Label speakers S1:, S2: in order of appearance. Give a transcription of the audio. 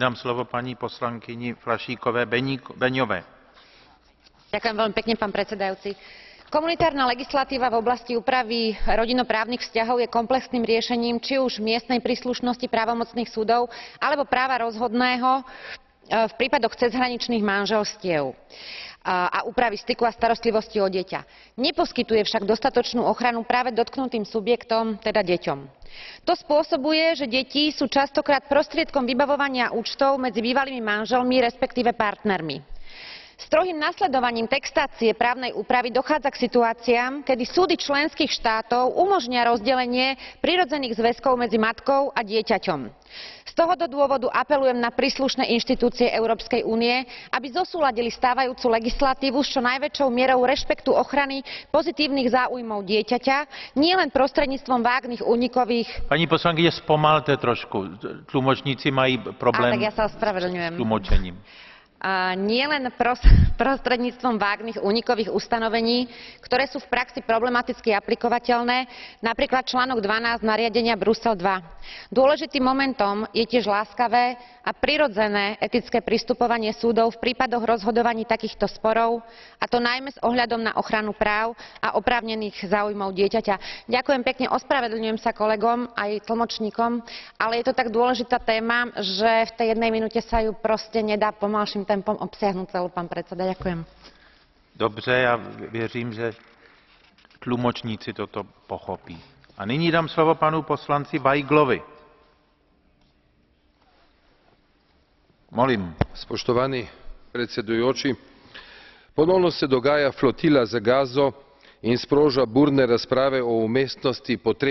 S1: dám slovo paní poslankyni Flašíkové Beňové.
S2: Ďakujem veľmi pekne, pán predsedajúci. Komunitárna legislatíva v oblasti úpravy rodinnoprávnych vzťahov je komplexným riešením či už miestnej príslušnosti právomocných súdov alebo práva rozhodného v prípadoch cezhraničných manželstiev a úpravy styku a starostlivosti o dieťa. Neposkytuje však dostatočnú ochranu práve dotknutým subjektom, teda deťom. To spôsobuje, že deti sú častokrát prostriedkom vybavovania účtov medzi bývalými manželmi, respektíve partnermi. Strohým nasledovaním textácie právnej úpravy dochádza k situáciám, kedy súdy členských štátov umožnia rozdelenie prirodzených zväzkov medzi matkou a dieťaťom. Z tohto dôvodu apelujem na príslušné inštitúcie Európskej únie, aby zosúladili stávajúcu legislatívu s čo najväčšou mierou rešpektu ochrany pozitívnych záujmov dieťaťa, nielen prostredníctvom vágnych únikových...
S1: Paní poslankyně, zpomalte trošku. Tlumočníci mají problém
S2: tak ja sa ospravedlňujem.
S1: s tlumočením.
S2: Nielen prostredníctvom vágnych únikových ustanovení, ktoré sú v praxi problematicky aplikovateľné, napríklad článok 12 nariadenia Brusel II. Dôležitým momentom je tiež láskavé a prirodzené etické pristupovanie súdov v prípadoch rozhodovaní takýchto sporov, a to najmä s ohľadom na ochranu práv a oprávnených záujmov dieťaťa. Ďakujem pekne, ospravedlňujem sa kolegom aj tlmočníkom, ale je to tak dôležitá téma, že v tej jednej minúte sa ju proste nedá pomalším tempom obsiahnuť celú, pán predseda. Ďakujem.
S1: Dobře, já věřím, že tlumočníci toto pochopí. A nyní dám slovo panu poslanci Vajglovi. Molim.
S3: Spoštovani predsedujoči, ponovno se dogaja flotila za Gazo in sproža burne razprave o umestnosti potreb